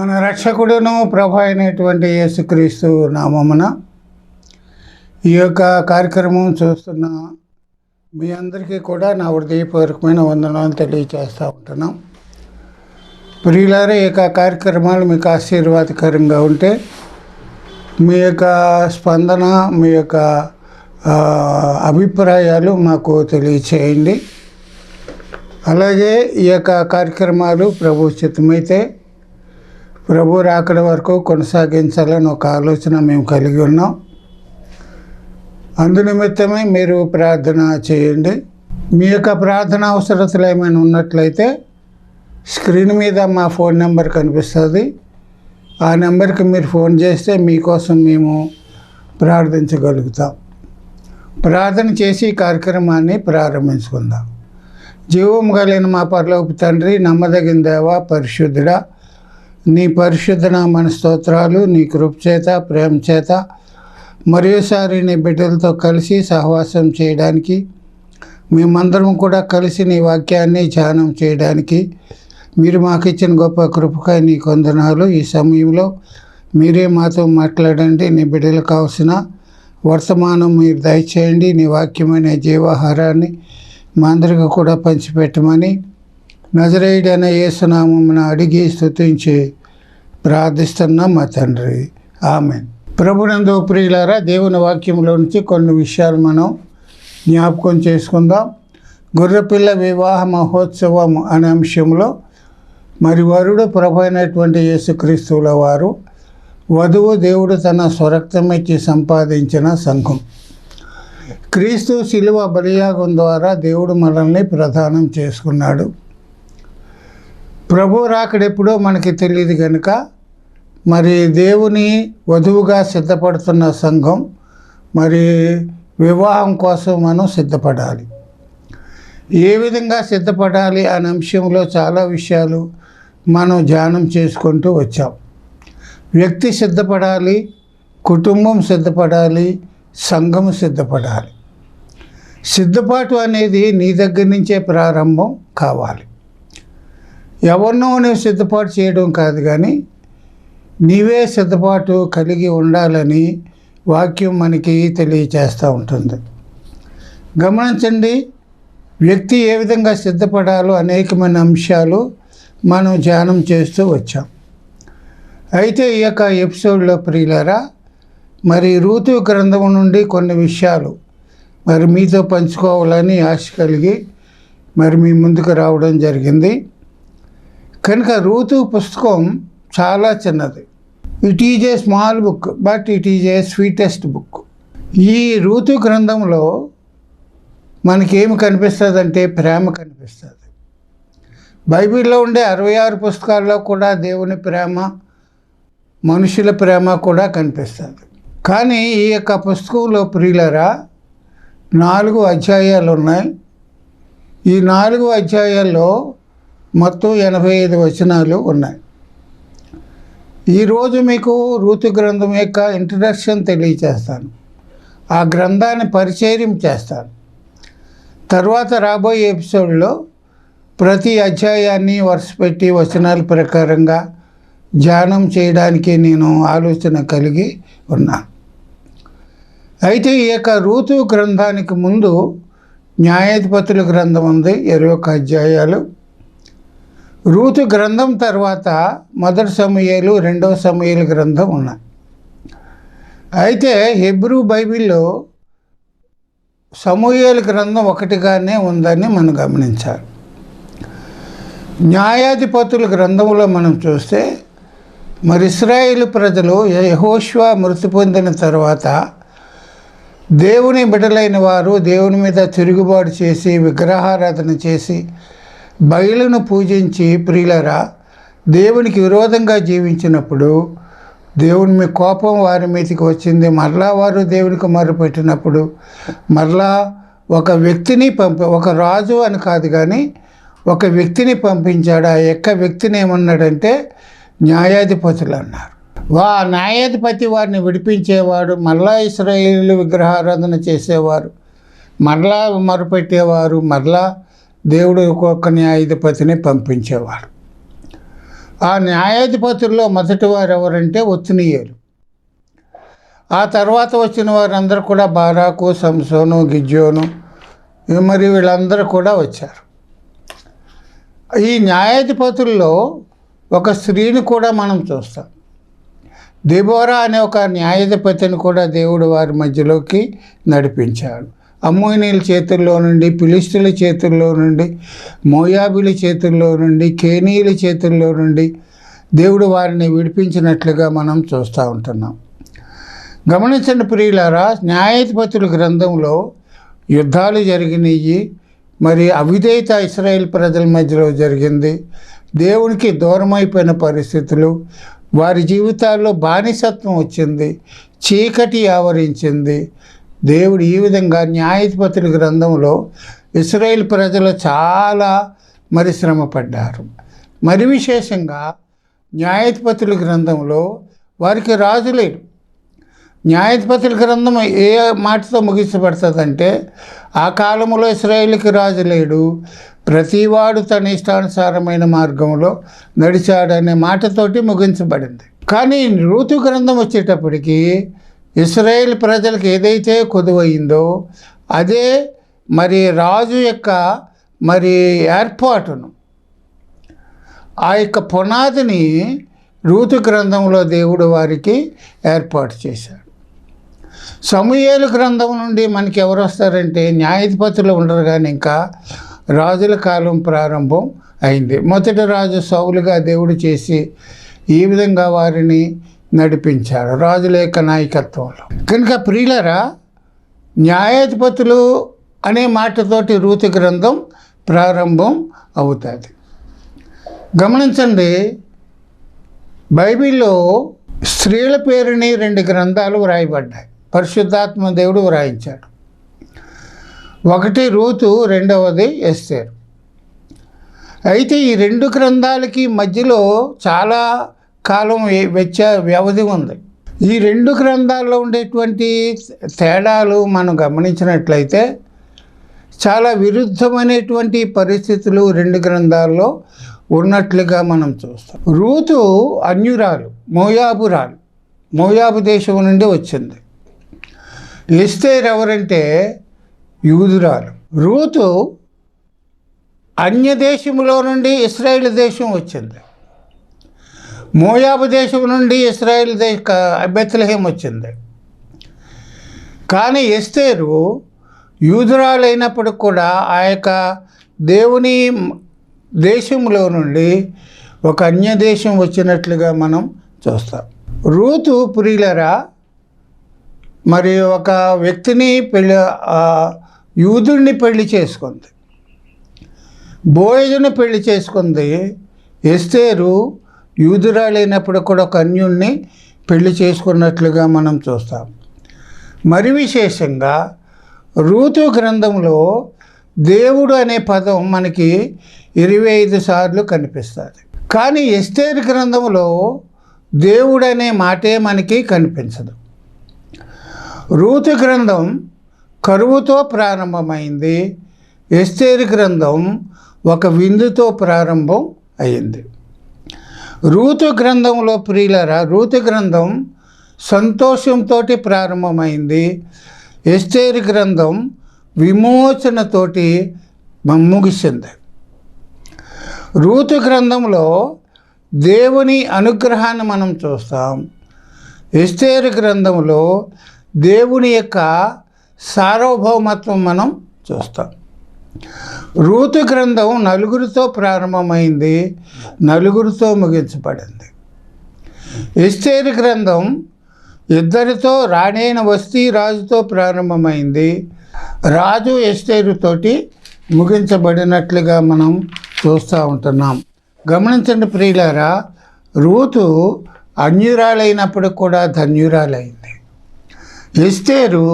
మన రక్షకుడును ప్రభు అయినటువంటి యేసుక్రీస్తు నామమున ఈ యొక్క కార్యక్రమం చూస్తున్న మీ అందరికీ కూడా నా హృదయపూర్వకమైన వందనాలు తెలియజేస్తూ ఉంటున్నాం. ప్రియులారా, ఈ యొక్క కార్యక్రమాలు మీకు ఆశీర్వాదకరంగా ఉంటే మీ యొక్క స్పందన, మీ యొక్క అభిప్రాయాలు మాకు తెలియచేయండి. అలాగే ఈ యొక్క కార్యక్రమాలు ప్రభు చిత్తమైతే ప్రభు రాకడ వరకు కొనసాగించాలని ఒక ఆలోచన మేము కలిగి ఉన్నాం. అందునిమిత్తమే మీరు ప్రార్థన చేయండి. మీ యొక్క ప్రార్థన అవసరతలు ఏమైనా ఉన్నట్లయితే స్క్రీన్ మీద మా ఫోన్ నెంబర్ కనిపిస్తుంది. ఆ నెంబర్కి మీరు ఫోన్ చేస్తే మీకోసం మేము ప్రార్థించగలుగుతాం. ప్రార్థన చేసి ఈ కార్యక్రమాన్ని ప్రారంభించుకుందాం. జీవం కలిగిన మా పరలోకపు తండ్రి, నమ్మదగిన దేవా, పరిశుద్ధుడా, నీ పరిశుద్ధ నామ స్తోత్రాలు. నీ కృప చేత, ప్రేమ చేత మరోసారి నీ బిడ్డలతో కలిసి సహవాసం చేయడానికి, మేమందరం కూడా కలిసి నీ వాక్యాన్ని ధ్యానం చేయడానికి మీరు మాకు ఇచ్చిన గొప్ప కృపకై నీకు వందనాలు. ఈ సమయంలో మీరే మాతో మాట్లాడండి. నీ బిడ్డలకు కావాల్సిన వర్తమానం మీరు దయచేయండి. నీ వాక్యమైన జీవాహారాన్ని మా అందరికీ కూడా పంచిపెట్టమని నజరేయుడైన యేసు నామమున అడిగి స్తుతించి ప్రార్థిస్తున్నాం మా తండ్రి, ఆమేన్. ప్రభునందు ప్రియులారా, దేవుని వాక్యంలో నుంచి కొన్ని విషయాలు మనం జ్ఞాపకం చేసుకుందాం. గొర్రెపిల్ల వివాహ మహోత్సవం అనే అంశంలో మరి వరుడు ప్రభు అయినటువంటి యేసుక్రీస్తుల వారు, వధువు దేవుడు తన స్వరక్తమిచ్చి సంపాదించిన సంఘం. క్రీస్తు శిలువ బలియాగం ద్వారా దేవుడు మనల్ని ప్రదానం చేసుకున్నాడు. ప్రభు రాకడెప్పుడో మనకి తెలియదు కనుక మరి దేవుని వధువుగా సిద్ధపడుతున్న సంఘం మరి వివాహం కోసం మనం సిద్ధపడాలి. ఏ విధంగా సిద్ధపడాలి అనే అంశంలో చాలా విషయాలు మనం ధ్యానం చేసుకుంటూ వచ్చాం. వ్యక్తి సిద్ధపడాలి, కుటుంబం సిద్ధపడాలి, సంఘం సిద్ధపడాలి. సిద్ధపాటు అనేది నీ దగ్గర నుంచే ప్రారంభం కావాలి. ఎవరినో నువ్వు సిద్ధపాటు చేయడం కాదు, కానీ నీవే సిద్ధపాటు కలిగి ఉండాలని వాక్యం మనకి తెలియచేస్తూ ఉంటుంది. గమనించండి, వ్యక్తి ఏ విధంగా సిద్ధపడాలో అనేకమైన అంశాలు మనం ధ్యానం చేస్తూ వచ్చాం. అయితే ఈ యొక్క ఎపిసోడ్లో ప్రియులారా, మరి రూతు గ్రంథం నుండి కొన్ని విషయాలు మరి మీతో పంచుకోవాలని ఆశ కలిగి మరి మీ ముందుకు రావడం జరిగింది. కనుక రూతు పుస్తకం చాలా చిన్నది. It is a small book, but it is a sweetest book. ఈ రూతు గ్రంథంలో మనకేమి కనిపిస్తుందంటే ప్రేమ కనిపిస్తుంది. బైబిల్లో ఉండే 66 పుస్తకాల్లో కూడా దేవుని ప్రేమ, మనుషుల ప్రేమ కూడా కనిపిస్తుంది. కానీ ఈ యొక్క పుస్తకంలో ప్రియులరా 4 అధ్యాయాలు ఉన్నాయి. ఈ 4 అధ్యాయాల్లో మొత్తం 85 వచనాలు ఉన్నాయి. ఈరోజు మీకు రూతు గ్రంథం యొక్క ఇంట్రడక్షన్ తెలియచేస్తాను. ఆ గ్రంథాన్ని పరిచయం చేస్తాను. తర్వాత రాబోయే ఎపిసోడ్లో ప్రతి అధ్యాయాన్ని వరుసపెట్టి వచనాల ప్రకారంగా ధ్యానం చేయడానికి నేను ఆలోచన కలిగి ఉన్నాను. అయితే ఈ యొక్క రూతు గ్రంథానికి ముందు న్యాయాధిపతుల గ్రంథం ఉంది, 21 అధ్యాయాలు. రూతు గ్రంథం తర్వాత 1 సమూయేలు, 2 సమూయేలు గ్రంథం ఉన్నాయి. అయితే హెబ్రూ బైబిల్లో సమూయేలు గ్రంథం ఒకటిగానే ఉందని మనం గమనించాలి. న్యాయాధిపతుల గ్రంథంలో మనం చూస్తే మరి ఇశ్రాయేలు ప్రజలు యెహోషువ మృతి పొందిన తర్వాత దేవుని బిడ్డలైన వారు దేవుని మీద తిరుగుబాటు చేసి విగ్రహారాధన చేసి బయలును పూజించి ప్రియులరా దేవునికి విరోధంగా జీవించినప్పుడు దేవుని మీ కోపం వారి మీదకి వచ్చింది. మరలా వారు దేవునికి మొరపెట్టినప్పుడు మరలా ఒక వ్యక్తిని ఒక రాజు అని కాదు కానీ ఒక వ్యక్తిని పంపించాడు. ఆ యొక్క వ్యక్తిని ఏమన్నాడంటే న్యాయాధిపతులు అన్నారు. న్యాయాధిపతి వారిని విడిపించేవాడు, మరలా ఇశ్రాయేలు విగ్రహారాధన చేసేవారు, మరలా మొరపెట్టేవారు, మరలా దేవుడు ఒక్కొక్క న్యాయాధిపతిని పంపించేవాడు. ఆ న్యాయాధిపతుల్లో మొదటి వారు ఎవరంటే ఒత్నీయేలు. ఆ తర్వాత వచ్చిన వారందరూ కూడా బారాకు, సంసోను, గిద్యోను, మరి వీళ్ళందరూ కూడా వచ్చారు. ఈ న్యాయాధిపతుల్లో ఒక స్త్రీని కూడా మనం చూస్తాం. దెబోరా అనే ఒక న్యాయాధిపతిని కూడా దేవుడు వారి మధ్యలోకి నడిపించాడు. అమ్మోనీయుల చేతుల్లో నుండి, ఫిలిష్తీయుల చేతుల్లో నుండి, మోయాబీల చేతుల్లో నుండి, కేనీయుల చేతుల్లో నుండి దేవుడు వారిని విడిపించినట్లుగా మనం చూస్తూ ఉంటున్నాం. గమనించండి ప్రియులారా, న్యాయాధిపతుల గ్రంథంలో యుద్ధాలు జరిగినాయి. మరి అవిధేయత ఇశ్రాయేల్ ప్రజల మధ్యలో జరిగింది. దేవునికి దూరమైపోయిన పరిస్థితులు, వారి జీవితాల్లో బానిసత్వం వచ్చింది, చీకటి ఆవరించింది. దేవుడు ఈ విధంగా న్యాయాధిపతుల గ్రంథంలో ఇశ్రాయేల్ ప్రజలు చాలా మరి శ్రమపడ్డారు. మరి విశేషంగా న్యాయాధిపతుల గ్రంథంలో వారికి రాజు లేడు. న్యాయాధిపతుల గ్రంథం ఏ మాటతో ముగించబడుతుందంటే, ఆ కాలంలో ఇశ్రాయేలుకి రాజు లేడు, ప్రతివాడు తన ఇష్టానుసారమైన మార్గంలో నడిచాడనే మాటతోటి ముగించబడింది. కానీ రూతు గ్రంథం వచ్చేటప్పటికి ఇశ్రాయేల్ ప్రజలకు ఏదైతే కొదువయిందో అదే మరి రాజు యొక్క మరి ఏర్పాటును, ఆ యొక్క పునాదిని రూతు గ్రంథంలో దేవుడు వారికి ఏర్పాటు చేశాడు. సమూయేలు గ్రంథం నుండి మనకి ఎవరు వస్తారంటే న్యాయాధిపతులు ఉండరు, కానీ ఇంకా రాజుల కాలం ప్రారంభం అయింది. మొదటి రాజు సౌలుగా దేవుడు చేసి ఈ విధంగా వారిని నడిపించాడు రాజుల యొక్క నాయకత్వంలో. కనుక ప్రియులరా, న్యాయాధిపతులు అనే మాటతోటి రూతు గ్రంథం ప్రారంభం అవుతుంది. గమనించండి, బైబిల్లో స్త్రీల పేరుని 2 గ్రంథాలు వ్రాయబడ్డాయి. పరిశుద్ధాత్మ దేవుడు వ్రాయించాడు. ఒకటి రూతు, రెండవది ఎస్తేరు. అయితే ఈ 2 గ్రంథాలకి మధ్యలో చాలా కాలం వ్యవధి ఉంది. ఈ 2 గ్రంథాల్లో ఉండేటువంటి తేడాలు మనం గమనించినట్లయితే చాలా విరుద్ధమైనటువంటి పరిస్థితులు 2 గ్రంథాల్లో ఉన్నట్లుగా మనం చూస్తాం. రూతు అన్యురాలు, మోయాబురాలు, మోయాబు దేశం నుండి వచ్చింది. ఎస్తేరు ఎవరంటే యూదురాలు. రూతు అన్య దేశంలో నుండి ఇశ్రాయేల్ దేశం వచ్చింది. మోయాబు దేశం నుండి ఇశ్రాయేల్ బెత్లెహేం వచ్చింది. కానీ ఎస్తేరు యూదురాలైనప్పుడు కూడా ఆ యొక్క దేవుని దేశంలో నుండి ఒక అన్య దేశం వచ్చినట్లుగా మనం చూస్తాం. రూతు ప్రియులరా మరి ఒక వ్యక్తిని యూదుడిని పెళ్లి చేసుకుంది, బోయజుని పెళ్లి చేసుకుంది. ఎస్తేరు యూదురాలైనప్పుడు కూడా ఒక అన్యుణ్ణి పెళ్లి చేసుకున్నట్లుగా మనం చూస్తాం. మరి విశేషంగా రూతు గ్రంథంలో దేవుడు అనే పదం మనకి 25 సార్లు కనిపిస్తుంది. కానీ ఎస్తేరు గ్రంథంలో దేవుడు అనే మాటే మనకి కనిపించదు. రూతు గ్రంథం కరువుతో ప్రారంభమైంది. ఎస్తేరు గ్రంథం ఒక విందుతో ప్రారంభం అయింది. రూతు గ్రంథంలో ప్రియులరా, రూతు గ్రంథం సంతోషంతో ప్రారంభమైంది. ఎస్తేరు గ్రంథం విమోచనతోటి ముగిసింది. రూతు గ్రంథంలో దేవుని అనుగ్రహాన్ని మనం చూస్తాం. ఎస్తేరు గ్రంథంలో దేవుని యొక్క సార్వభౌమత్వం మనం చూస్తాం. రూతు గ్రంథం 4 ప్రారంభమైంది, 4 ముగించబడింది. ఎస్తేరు గ్రంథం 2 రాణైన వస్తీ రాజుతో ప్రారంభమైంది, రాజు ఎస్తేరుతోటి ముగించబడినట్లుగా మనం చూస్తూ ఉంటున్నాం. గమనించండి ప్రియులారా, రూతు అన్యురాలైనప్పుడు కూడా ధన్యురాలైంది. ఎస్తేరు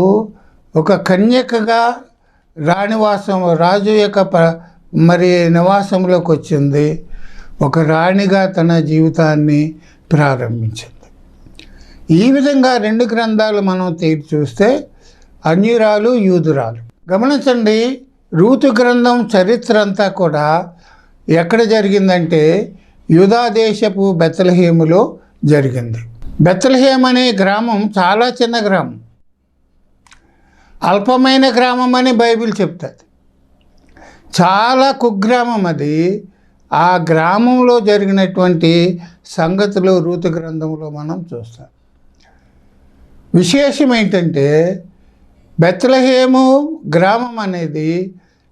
ఒక కన్యకగా రాణివాసం, రాజు యొక్క మరి నివాసంలోకి వచ్చింది. ఒక రాణిగా తన జీవితాన్ని ప్రారంభించింది. ఈ విధంగా 2 గ్రంథాలు మనం చూస్తే అన్యురాలు, యూదురాలు. గమనించండి, రూతు గ్రంథం చరిత్ర అంతా కూడా ఎక్కడ జరిగిందంటే యూదా దేశపు బెత్లెహేములో జరిగింది. బెత్లెహేం అనే గ్రామం చాలా చిన్న గ్రామం, అల్పమైన గ్రామం అని బైబిల్ చెప్తుంది. చాలా కుగ్రామం అది. ఆ గ్రామంలో జరిగినటువంటి సంగతులు రూతు గ్రంథంలో మనం చూస్తాం. విశేషం ఏంటంటే బెత్లెహేము గ్రామం అనేది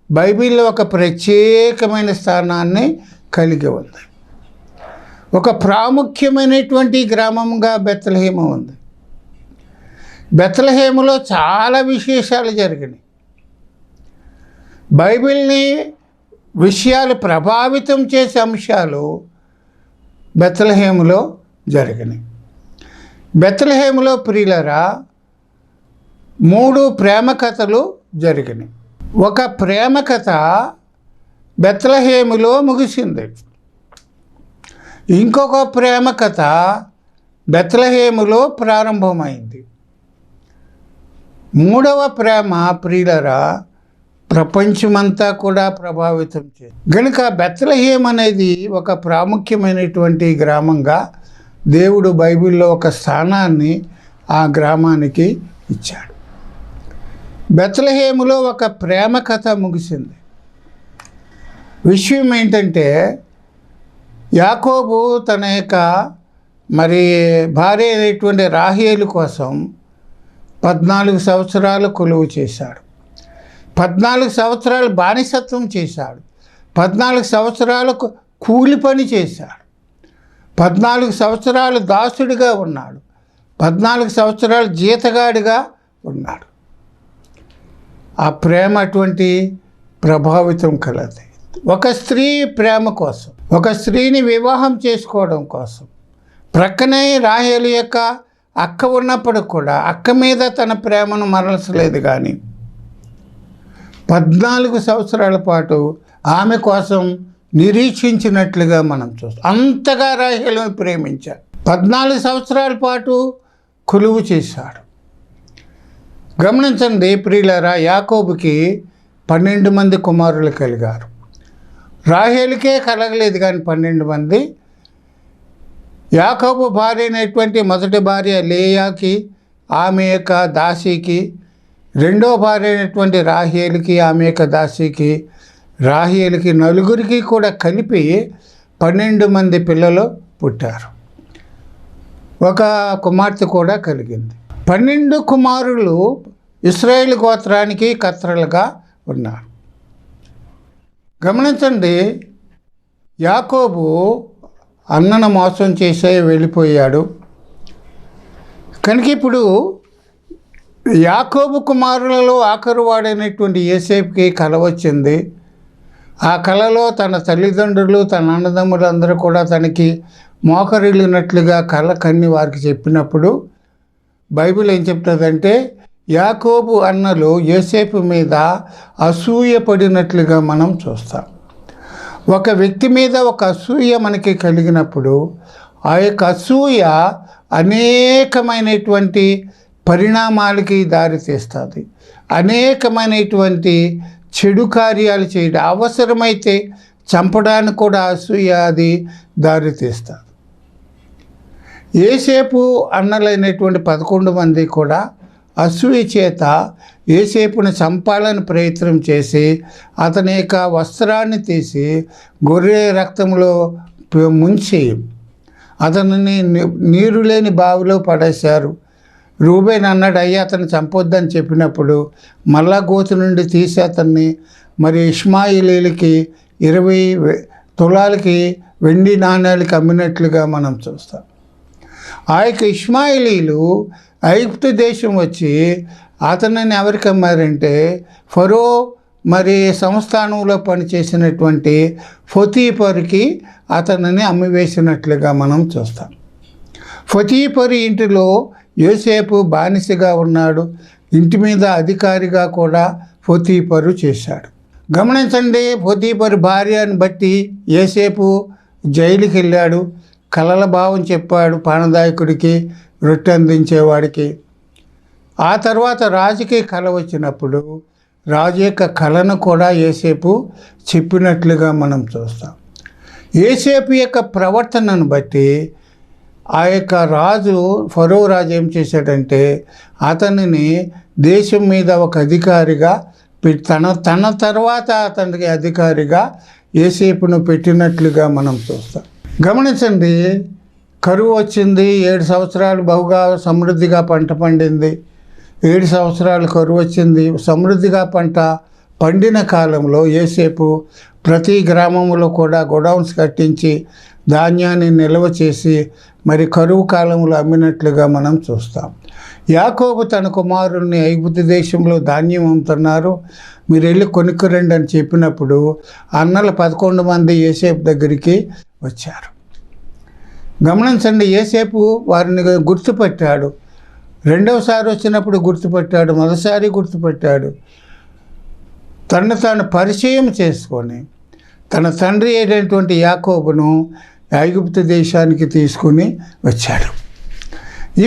బైబిల్లో ఒక ప్రత్యేకమైన స్థానాన్ని కలిగి ఉంది. ఒక ప్రాముఖ్యమైనటువంటి గ్రామంగా బెత్లెహేము ఉంది. బెత్లెహేములో చాలా విశేషాలు జరిగినాయి. బైబిల్ని విషయాలు ప్రభావితం చేసే అంశాలు బెత్లెహేములో జరిగినాయి. బెత్లెహేములో ప్రియులరా 3 ప్రేమ కథలు జరిగినాయి. ఒక ప్రేమ కథ బెత్లెహేములో ముగిసింది. ఇంకొక ప్రేమ కథ బెత్లెహేములో ప్రారంభమైంది. 3వ ప్రేమ ప్రియులరా ప్రపంచమంతా కూడా ప్రభావితం చేసింది. కనుక బెత్లెహేం అనేది ఒక ప్రాముఖ్యమైనటువంటి గ్రామంగా దేవుడు బైబిల్లో ఒక స్థానాన్ని ఆ గ్రామానికి ఇచ్చాడు. బెత్లెహేములో ఒక ప్రేమ కథ ముగిసింది. విషయం ఏంటంటే యాకోబు తన యొక్క భార్య అయినటువంటి రాహేలు కోసం 14 సంవత్సరాలు కొలువు చేశాడు. 14 సంవత్సరాలు బానిసత్వం చేశాడు. 14 సంవత్సరాలు కూలి పని చేశాడు. 14 సంవత్సరాలు దాసుడిగా ఉన్నాడు. 14 సంవత్సరాలు జీతగాడిగా ఉన్నాడు. ఆ ప్రేమ అటువంటి ప్రభావితం కలది. ఒక స్త్రీ ప్రేమ కోసం, ఒక స్త్రీని వివాహం చేసుకోవడం కోసం ప్రక్కనే రాహేలు యొక్క అక్క ఉన్నప్పుడు కూడా అక్క మీద తన ప్రేమను మరల్చలేదు. కానీ 14 సంవత్సరాల పాటు ఆమె కోసం నిరీక్షించినట్లుగా మనం చూస్తాం. అంతగా రాహేలును ప్రేమించాడు. 14 సంవత్సరాల పాటు కొలువు చేశాడు. గమనించండి ప్రియులారా, యాకోబుకి 12 మంది కుమారులు కలిగారు. రాహేలుకే కలగలేదు కానీ 12 మంది. యాకోబు భార్య అయినటువంటి మొదటి భార్య లేయాకి, ఆమె యొక్క దాసికి, రెండో భార్య అయినటువంటి రాహేలుకి, ఆమె యొక్క దాసికి, రాహేలుకి, నలుగురికి కూడా కలిపి 12 మంది పిల్లలు పుట్టారు. ఒక కుమార్తె కూడా కలిగింది. 12 కుమారులు ఇశ్రాయేలు గోత్రానికి కర్తలుగా ఉన్నారు. గమనించండి, యాకోబు అన్నను మోసం చేసే వెళ్ళిపోయాడు. కనుక ఇప్పుడు యాకోబు కుమారులలో ఆఖరు వాడైనటువంటి యోసేపుకి కల వచ్చింది. ఆ కలలో తన తల్లిదండ్రులు, తన అన్నదమ్ములు అందరూ కూడా తనకి మోకరిల్లినట్లుగా కల కన్ని వారికి చెప్పినప్పుడు బైబిల్ ఏం చెప్తుందంటే యాకోబు అన్నలు యోసేపు మీద అసూయ పడినట్లుగా మనం చూస్తాం. ఒక వ్యక్తి మీద ఒక అసూయ మనకి కలిగినప్పుడు ఆ యొక్క అసూయ అనేకమైనటువంటి పరిణామాలకి దారితీస్తుంది. అనేకమైనటువంటి చెడు కార్యాలు చేయడం, అవసరమైతే చంపడానికి కూడా అసూయ అది దారితీస్తుంది. యోసేపు అన్నలైనటువంటి 11 మంది కూడా అసూయ చేత యోసేపుని చంపాలని ప్రయత్నం చేసి అతని యొక్క వస్త్రాన్ని తీసి గొర్రె రక్తంలో ముంచి అతనిని నీరు లేని బావిలో పడేశారు. రూబేన్ అన్నాడు, అయ్యా అతను చంపొద్దని చెప్పినప్పుడు మళ్ళా గోతు నుండి తీసి అతన్ని ఇష్మాయిలీలకి 20 తులాలకి వెండి నాణ్యాలకి అమ్మినట్లుగా మనం చూస్తాం. ఆ యొక్క ఇష్మాయిలీలు ఐగుప్తు దేశం వచ్చి అతనిని ఎవరికి అమ్మారంటే ఫరో సంస్థానంలో పనిచేసినటువంటి పొతీఫరుకి అతనిని అమ్మివేసినట్లుగా మనం చూస్తాం. పొతీఫరు ఇంటిలో యోసేపు బానిసగా ఉన్నాడు. ఇంటి మీద అధికారిగా కూడా పొతీఫరు చేశాడు. గమనించండి, పొతీఫరు భార్యను బట్టి యోసేపు జైలుకి వెళ్ళాడు. కలల భావం చెప్పాడు పానదాయకుడికి, రొట్టె అందించేవాడికి. ఆ తర్వాత రాజుకి కల వచ్చినప్పుడు రాజు యొక్క కళను కూడా యోసేపు చెప్పినట్లుగా మనం చూస్తాం. యోసేపు యొక్క ప్రవర్తనను బట్టి ఆ యొక్క రాజు, ఫరో రాజు ఏం చేశాడంటే అతనిని దేశం మీద ఒక అధికారిగా తన తర్వాత అతనికి అధికారిగా యోసేపును పెట్టినట్లుగా మనం చూస్తాం. గమనించండి, కరువు వచ్చింది, 7 సంవత్సరాలు బహుగా సమృద్ధిగా పంట పండింది. 7 సంవత్సరాలు కరువు వచ్చింది, సమృద్ధిగా పంట పండిన కాలంలో యోసేపు ప్రతి గ్రామంలో కూడా గోడౌన్స్ కట్టించి ధాన్యాన్ని నిల్వ చేసి మరి కరువు కాలంలో అమ్మినట్లుగా మనం చూస్తాం. యాకోబు తన కుమారుల్ని ఐగుప్తు దేశంలో ధాన్యం అమ్ముతున్నారు, మీరు వెళ్ళి కొనుక్కురండి అని చెప్పినప్పుడు అన్నలు 11 మంది యోసేపు దగ్గరికి వచ్చారు. గమనించండి, యోసేపు వారిని గుర్తుపట్టాడు. రెండవసారి వచ్చినప్పుడు గుర్తుపట్టాడు, మొదటిసారి గుర్తుపట్టాడు. తను తాను పరిచయం చేసుకొని తన తండ్రి అయినటువంటి యాకోబును ఐగుప్తు దేశానికి తీసుకుని వచ్చాడు.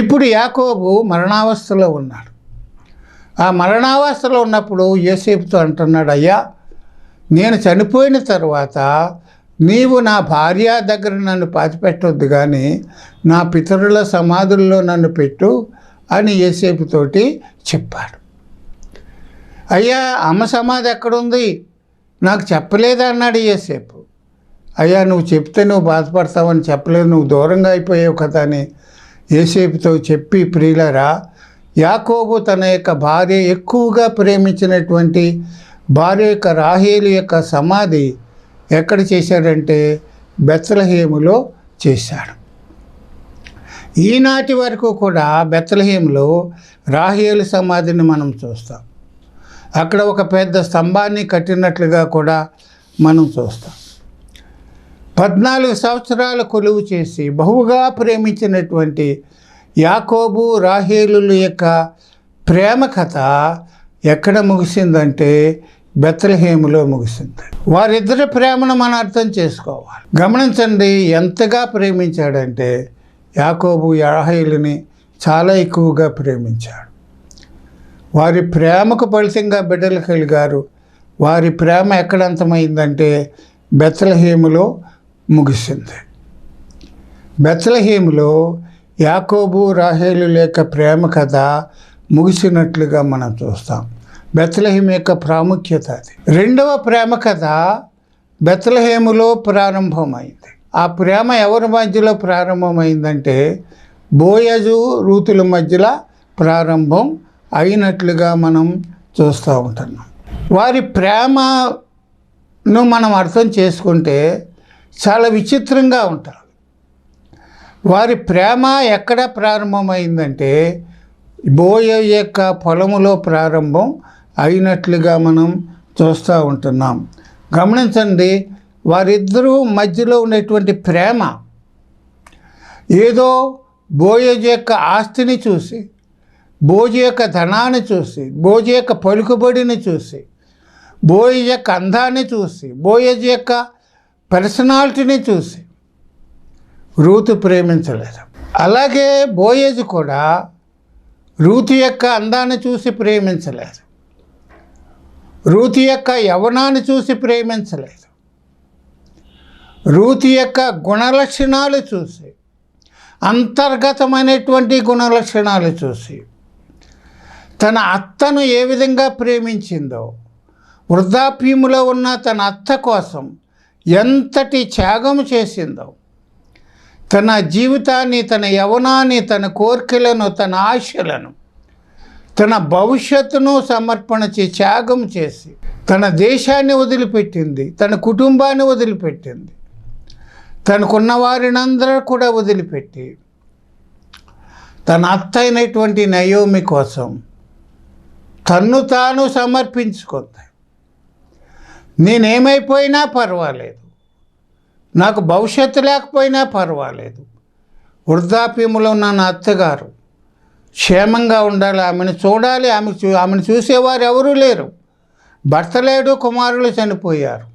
ఇప్పుడు యాకోబు మరణావస్థలో ఉన్నాడు. ఆ మరణావస్థలో ఉన్నప్పుడు యోసేపుతో అంటున్నాడు, అయ్యా, నేను చనిపోయిన తర్వాత నీవు నా భార్య దగ్గర నన్ను పాతిపెట్టొద్దు, కానీ నా పితరుల సమాధుల్లో నన్ను పెట్టు అని యోసేపుతోటి చెప్పాడు. అయ్యా, అమ్మ సమాధి ఎక్కడుంది, నాకు చెప్పలేదు అన్నాడు యోసేపు. అయ్యా, నువ్వు చెప్తే నువ్వు బాధపడతావని చెప్పలేదు, నువ్వు దూరంగా అయిపోయావు కదా అని యోసేపుతో చెప్పి, ప్రియులారా, యాకోబు తన యొక్క భార్య ఎక్కువగా ప్రేమించినటువంటి భార్య యొక్క రాహేలు యొక్క సమాధి ఎక్కడ చేశాడంటే బెత్లెహేములో చేశాడు. ఈనాటి వరకు కూడా బెత్లెహేములో రాహేలు సమాధిని మనం చూస్తాం. అక్కడ ఒక పెద్ద స్తంభాన్ని కట్టినట్లుగా కూడా మనం చూస్తాం. 14 సంవత్సరాల కొలువు చేసి బహుగా ప్రేమించినటువంటి యాకోబు రాహేలుల యొక్క ప్రేమ కథ ఎక్కడ ముగిసిందంటే బెత్లెహేములో ముగిసింది. వారిద్దరి ప్రేమను మనం అర్థం చేసుకోవాలి. గమనించండి, ఎంతగా ప్రేమించాడంటే యాకోబు రాహేలుని చాలా ఎక్కువగా ప్రేమించాడు. వారి ప్రేమకు ఫలితంగా బిడ్డలు కలిగారు. వారి ప్రేమ ఎక్కడ అంతమైందంటే బెత్లెహేములో ముగిసింది. బెత్లెహేములో యాకోబు రాహేలు యొక్క ప్రేమ కథ ముగిసినట్లుగా మనం చూస్తాం. బెత్లెహేము యొక్క ప్రాముఖ్యత అది. రెండవ ప్రేమ కథ బెత్లెహేములో ప్రారంభమైంది. ఆ ప్రేమ ఎవరి మధ్యలో ప్రారంభమైందంటే బోయజు రూతుల మధ్యలో ప్రారంభం అయినట్లుగా మనం చూస్తూ ఉంటున్నాం. వారి ప్రేమను మనం అర్థం చేసుకుంటే చాలా విచిత్రంగా ఉంటారు. వారి ప్రేమ ఎక్కడ ప్రారంభమైందంటే బోయ యొక్క పొలములో ప్రారంభం అయినట్లుగా మనం చూస్తూ ఉంటున్నాం. గమనించండి, వారిద్దరూ మధ్యలో ఉన్నటువంటి ప్రేమ ఏదో బోయజు యొక్క ఆస్తిని చూసి, బోజు యొక్క ధనాన్ని చూసి, బోజు యొక్క పలుకుబడిని చూసి, బోయజు యొక్క అందాన్ని చూసి, బోయజు యొక్క పర్సనాలిటీని చూసి రూతు ప్రేమించలేదు. అలాగే బోయజు కూడా రూతు యొక్క అందాన్ని చూసి ప్రేమించలేదు, రూతు యొక్క యవ్వనాన్ని చూసి ప్రేమించలేదు, రూతు యొక్క గుణలక్షణాలు చూసి, అంతర్గతమైనటువంటి గుణలక్షణాలు చూసి, తన అత్తను ఏ విధంగా ప్రేమించిందో, వృద్ధాప్యములో ఉన్న తన అత్త కోసం ఎంతటి త్యాగం చేసిందో, తన జీవితాన్ని, తన యవ్వనాన్ని, తన కోరికలను, తన ఆశలను, తన భవిష్యత్తును సమర్పణ చేసి త్యాగం చేసి తన దేశాన్ని వదిలిపెట్టింది, తన కుటుంబాన్ని వదిలిపెట్టింది, తనకున్న వారినందరూ కూడా వదిలిపెట్టి తన అత్త అయినటువంటి నయోమి కోసం తన్ను తాను సమర్పించుకుంది. నేనేమైపోయినా పర్వాలేదు, నాకు భవిష్యత్తు లేకపోయినా పర్వాలేదు, వృద్ధాప్యములో ఉన్న నా అత్తగారు క్షేమంగా ఉండాలి, ఆమెను చూడాలి, ఆమెను చూసేవారు ఎవరూ లేరు, భర్త లేడు, కుమారులు చనిపోయారు,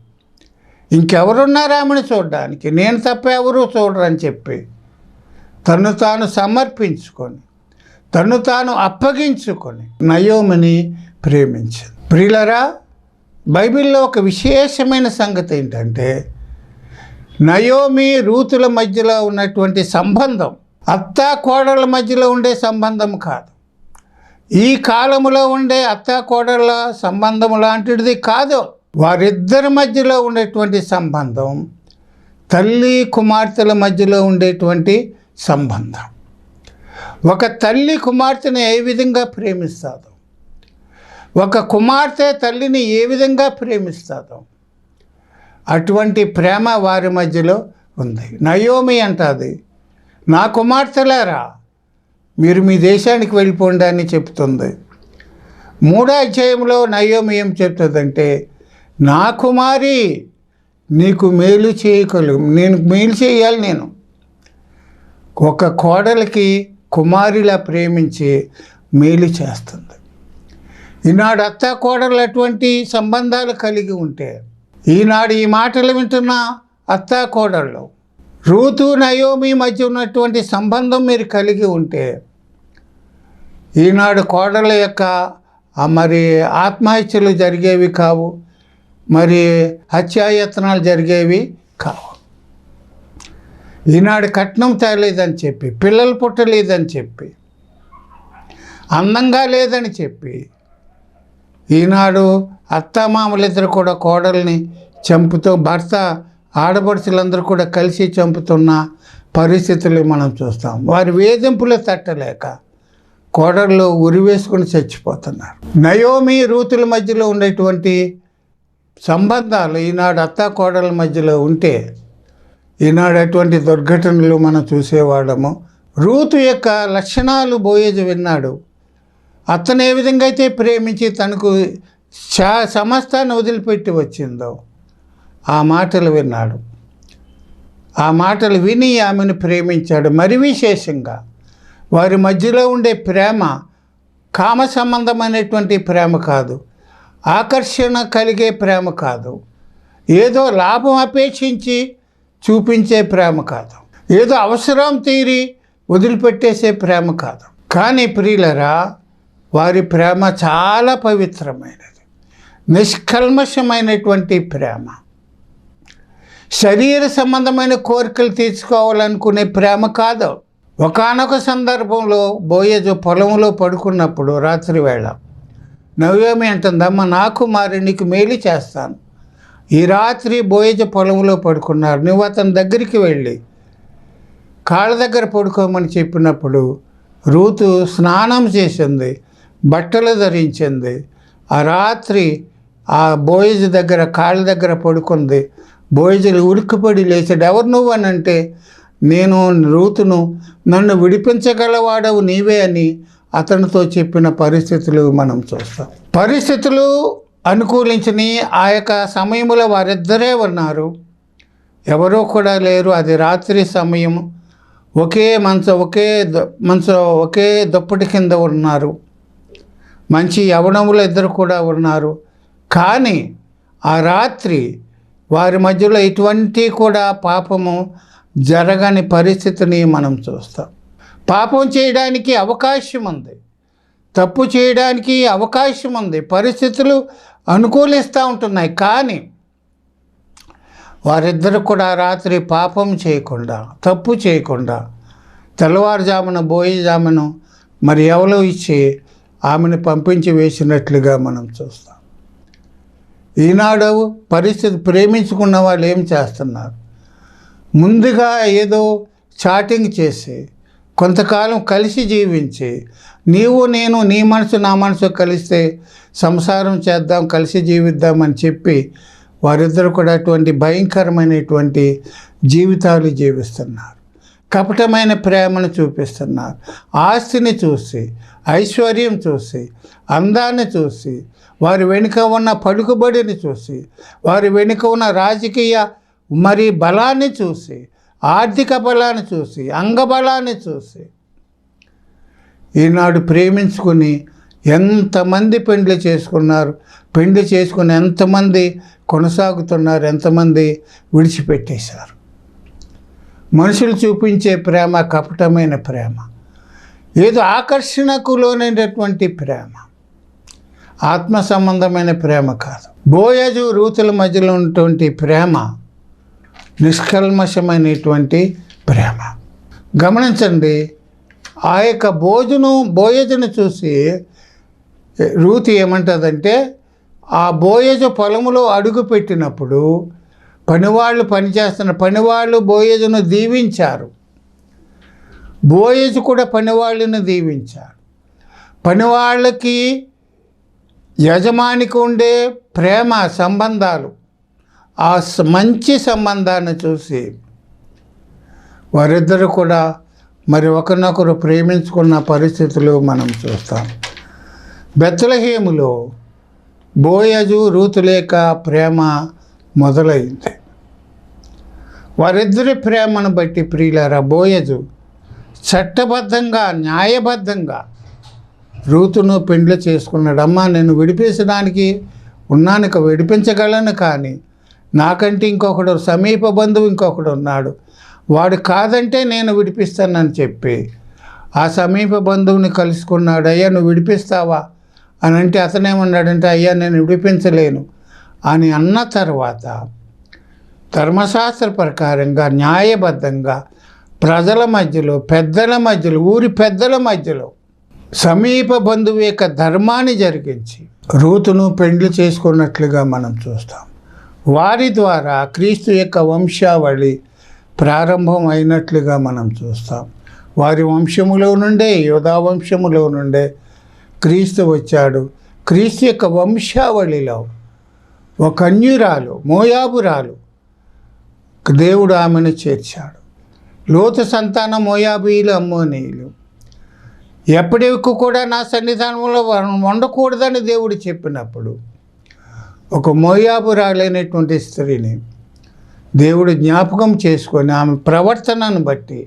ఇంకెవరున్నారు ఆమెను చూడడానికి, నేను తప్ప ఎవరూ చూడరని చెప్పి తను తాను సమర్పించుకొని, తను తాను అప్పగించుకొని నయోమిని ప్రేమించింది. ప్రియులరా, బైబిల్లో ఒక విశేషమైన సంగతి ఏంటంటే నయోమి రూతుల మధ్యలో ఉన్నటువంటి సంబంధం అత్తా కోడళ్ళ మధ్యలో ఉండే సంబంధం కాదు. ఈ కాలంలో ఉండే అత్తా కోడళ్ళ సంబంధం లాంటిది కాదు. వారిద్దరి మధ్యలో ఉండేటువంటి సంబంధం తల్లి కుమార్తెల మధ్యలో ఉండేటువంటి సంబంధం. ఒక తల్లి కుమార్తెని ఏ విధంగా ప్రేమిస్తాదో, ఒక కుమార్తె తల్లిని ఏ విధంగా ప్రేమిస్తాదో అటువంటి ప్రేమ వారి మధ్యలో ఉంది. నయోమి అంటది, నా కుమార్తెలారా మీరు మీ దేశానికి వెళ్ళిపోండి అని చెప్తుంది. 3వ అధ్యాయంలో నయోమి ఏం చెప్తుందంటే, నా కుమారి నీకు మేలు చేయగలవు, నేను మేలు చేయాలి. నేను ఒక కోడలికి కుమారిలా ప్రేమించి మేలు చేస్తుంది. ఈనాడు అత్త కోడలు అటువంటి సంబంధాలు కలిగి ఉంటే, ఈనాడు ఈ మాటలు వింటున్న అత్తా కోడళ్ళు రూతు నయోమి మధ్య ఉన్నటువంటి సంబంధం మీరు కలిగి ఉంటే, ఈనాడు కోడళ్ళ యొక్క మరి ఆత్మహత్యలు జరిగేవి కావు, మరి హత్యాయత్నాలు జరిగేవి కావు. ఈనాడు కట్నం తేలేదని చెప్పి, పిల్లలు పుట్టలేదని చెప్పి, అందంగా లేదని చెప్పి ఈనాడు అత్తమామలిద్దరు కూడా కోడల్ని చంపుతూ, భర్త ఆడపడుచులందరూ కూడా కలిసి చంపుతున్న పరిస్థితులు మనం చూస్తాం. వారి వేధింపులు తట్టలేక కోడళ్ళు ఉరివేసుకుని చచ్చిపోతున్నారు. నయోమి రూతుల మధ్యలో ఉండేటువంటి సంబంధాలు ఈనాడు అత్తా కోడల మధ్యలో ఉంటే ఈనాడు అటువంటి దుర్ఘటనలు మనం చూసేవాళ్ళము. రూతు యొక్క లక్షణాలు బోయేజు విన్నాడు. అతను ఏ విధంగా అయితే ప్రేమించి తనకు సమస్తాన్ని వదిలిపెట్టి వచ్చిందో ఆ మాటలు విన్నాడు. ఆ మాటలు విని ఆమెను ప్రేమించాడు. మరి విశేషంగా వారి మధ్యలో ఉండే ప్రేమ కామ సంబంధమైనటువంటి ప్రేమ కాదు, ఆకర్షణ కలిగే ప్రేమ కాదు, ఏదో లాభం అపేక్షించి చూపించే ప్రేమ కాదు, ఏదో అవసరం తీరి వదిలిపెట్టేసే ప్రేమ కాదు. కానీ ప్రియులరా, వారి ప్రేమ చాలా పవిత్రమైనది, నిష్కల్మషమైనటువంటి ప్రేమ. శరీర సంబంధమైన కోరికలు తీర్చుకోవాలనుకునే ప్రేమ కాదు. ఒకానొక సందర్భంలో బోయజు పొలంలో పడుకున్నప్పుడు రాత్రి వేళ నయోమి అంటుందమ్మ, నా కుమారి నీకు మేలు చేస్తాను. ఈ రాత్రి బోయజు పొలంలో పడుకున్నారు, నువ్వు అతని దగ్గరికి వెళ్ళి కాళ్ళ దగ్గర పడుకోమని చెప్పినప్పుడు రూతు స్నానం చేసింది, బట్టలు ధరించింది. ఆ రాత్రి ఆ బోయజు దగ్గర కాళ్ళ దగ్గర పడుకుంది. బోయజులు ఉలిక్కిపడి లేచాడు. ఎవరు నువ్వు అని అంటే, నేను రూతును, నన్ను విడిపించగలవాడవు నీవే అని అతనితో చెప్పిన పరిస్థితులు మనం చూస్తాం. పరిస్థితులు అనుకూలించని ఆ యొక్క సమయంలో వారిద్దరే ఉన్నారు, ఎవరో కూడా లేరు. అది రాత్రి సమయం. ఒకే దుప్పటి కింద ఉన్నారు. మంచి యవ్వనములు ఇద్దరు కూడా ఉన్నారు. కానీ ఆ రాత్రి వారి మధ్యలో ఎటువంటి కూడా పాపము జరగని పరిస్థితిని మనం చూస్తాం. పాపం చేయడానికి అవకాశం ఉంది, తప్పు చేయడానికి అవకాశం ఉంది, పరిస్థితులు అనుకూలిస్తూ ఉంటున్నాయి. కానీ వారిద్దరు కూడా రాత్రి పాపం చేయకుండా, తప్పు చేయకుండా తెల్లవారుజామున బోయజామును మరి ఎవరో ఇచ్చి ఆమెను పంపించి వేసినట్లుగా మనం చూస్తాం. ఈనాడు పరిస్థితి ప్రేమించుకున్న వాళ్ళు ఏం చేస్తున్నారు? ముందుగా ఏదో చాటింగ్ చేసి కొంతకాలం కలిసి జీవించి, నీవు నేను నీ మనసు నా మనసు కలిస్తే సంసారం చేద్దాం, కలిసి జీవిద్దామని చెప్పి వారిద్దరు కూడా అటువంటి భయంకరమైనటువంటి జీవితాలు జీవిస్తున్నారు. కపటమైన ప్రేమను చూపిస్తున్నారు. ఆస్తిని చూసి, ఐశ్వర్యం చూసి, అందాన్ని చూసి, వారి వెనుక ఉన్న పలుకుబడిని చూసి, వారి వెనుక ఉన్న రాజకీయ మరి బలాన్ని చూసి, ఆర్థిక బలాన్ని చూసి, అంగబలాన్ని చూసి ఈనాడు ప్రేమించుకుని ఎంతమంది పెండ్లి చేసుకున్నారు, పెండ్లి చేసుకుని ఎంతమంది కొనసాగుతున్నారు, ఎంతమంది విడిచిపెట్టేశారు. మనుషులు చూపించే ప్రేమ కపటమైన ప్రేమ, ఏదో ఆకర్షణకు లోనైనటువంటి ప్రేమ, ఆత్మ సంబంధమైన ప్రేమ కాదు. బోయజు రూతుల మధ్యలో ఉన్నటువంటి ప్రేమ నిష్కల్మషమైనటువంటి ప్రేమ. గమనించండి, ఆ యొక్క బోయజును చూసి రూతు ఏమంటుందంటే, ఆ బోయజు పొలములో అడుగు పెట్టినప్పుడు పనివాళ్ళు పనిచేస్తున్న పనివాళ్ళు బోయజును దీవించారు. బోయజు కూడా పనివాళ్ళని దీవించారు. పనివాళ్ళకి యజమానికి ఉండే ప్రేమ సంబంధాలు, ఆ మంచి సంబంధాన్ని చూసి వారిద్దరు కూడా మరి ఒకరినొకరు ప్రేమించుకున్న పరిస్థితులు మనం చూస్తాం. బెత్లెహేములో బోయజు రూతు లేక ప్రేమ మొదలైంది. వారిద్దరి ప్రేమను బట్టి ప్రియులారా, బోయజు చట్టబద్ధంగా న్యాయబద్ధంగా రూతును పెండ్లి చేసుకున్నాడు. అమ్మా, నేను విడిపించడానికి ఉన్నాను, విడిపించగలను, కానీ నాకంటే ఇంకొకడు సమీప బంధువు ఇంకొకడు ఉన్నాడు, వాడు కాదంటే నేను విడిపిస్తానని చెప్పి ఆ సమీప బంధువుని కలుసుకున్నాడు. అయ్యా, నువ్వు విడిపిస్తావా అని అంటే అతనేమన్నాడంటే, అయ్యా, నేను విడిపించలేను అని అన్న తర్వాత ధర్మశాస్త్ర ప్రకారంగా న్యాయబద్ధంగా ప్రజల మధ్యలో, పెద్దల మధ్యలో, ఊరి పెద్దల మధ్యలో సమీప బంధువు యొక్క ధర్మాన్ని జరిగించి రూతును పెండ్లి చేసుకున్నట్లుగా మనం చూస్తాం. వారి ద్వారా క్రీస్తు యొక్క వంశావళి ప్రారంభం అయినట్లుగా మనం చూస్తాం. వారి వంశములో నుండే, యోధా వంశములో నుండే క్రీస్తు వచ్చాడు. క్రీస్తు యొక్క వంశావళిలో ఒక అన్యురాలు, మోయాబురాలు, దేవుడు ఆమెను చేర్చాడు. లోతు సంతానం మోయాబీయులు, అమ్మోనీయులు. ఎప్పటికి కూడా నా సన్నిధానంలో వండకూడదని దేవుడు చెప్పినప్పుడు ఒక మోయాబురాలైనటువంటి స్త్రీని దేవుడు జ్ఞాపకం చేసుకొని ఆమె ప్రవర్తనను బట్టి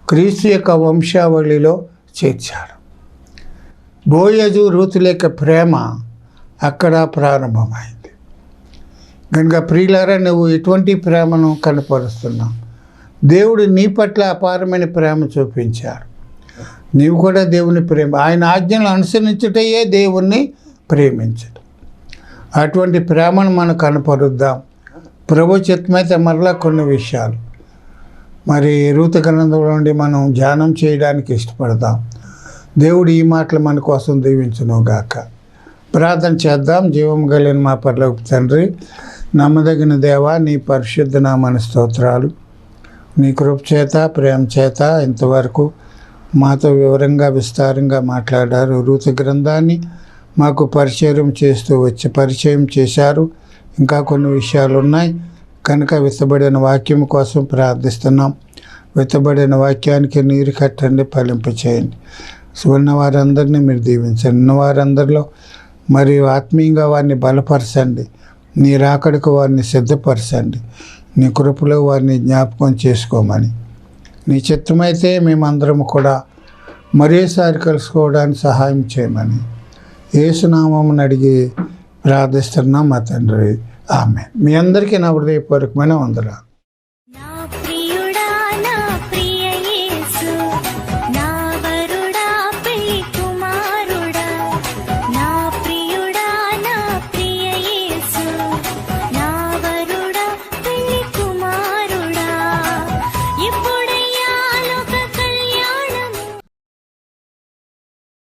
క్రీస్తు యొక్క వంశావళిలో చేర్చాడు. బోయజు రూతు లేక ప్రేమ అక్కడ ప్రారంభమైంది. కనుక ప్రియులారా, నువ్వు ఎటువంటి ప్రేమను కనపరుస్తున్నావు? దేవుడు నీ పట్ల అపారమైన ప్రేమ చూపించాడు. నీవు కూడా దేవుని ప్రేమ, ఆయన ఆజ్ఞలు అనుసరించుటయే దేవుణ్ణి ప్రేమించడం. అటువంటి ప్రేమను మనం కనపరుద్దాం. ప్రభు చిత్తమైతే మరలా కొన్ని విషయాలు మరి రూతు గ్రంథంలో నుండి మనం ధ్యానం చేయడానికి ఇష్టపడదాం. దేవుడు ఈ మాటలు మన కోసం దీవించునుగాక. ప్రార్థన చేద్దాం. జీవం కలిగిన మా పరలోక తండ్రి, నమ్మదగిన దేవా, నీ పరిశుద్ధ నామమున స్తోత్రాలు. నీ కృప చేత, ప్రేమ చేత ఇంతవరకు మాతో వివరంగా విస్తారంగా మాట్లాడారు. రూతు గ్రంథాన్ని మాకు పరిచయం చేశారు. ఇంకా కొన్ని విషయాలు ఉన్నాయి కనుక విత్తబడిన వాక్యం కోసం ప్రార్థిస్తున్నాం. విత్తబడిన వాక్యానికి నీరు కట్టండి, ఫలింప చేయండి. ఉన్న వారందరినీ మీరు దీవించండి. ఉన్న వారందరిలో మరియు ఆత్మీయంగా వారిని బలపరచండి. నీ రాకడకు వారిని సిద్ధపరచండి. నీ కృపలో వారిని జ్ఞాపకం చేసుకోమని, నీ చిత్తమైతే మేమందరం కూడా మరోసారి కలుసుకోవడానికి సహాయం చేయమని యేసునామమును అడిగి ప్రార్థిస్తున్నాం మా తండ్రి. ఆమేన్. మీ అందరికీ నా హృదయపూర్వకమైన వందనాలు.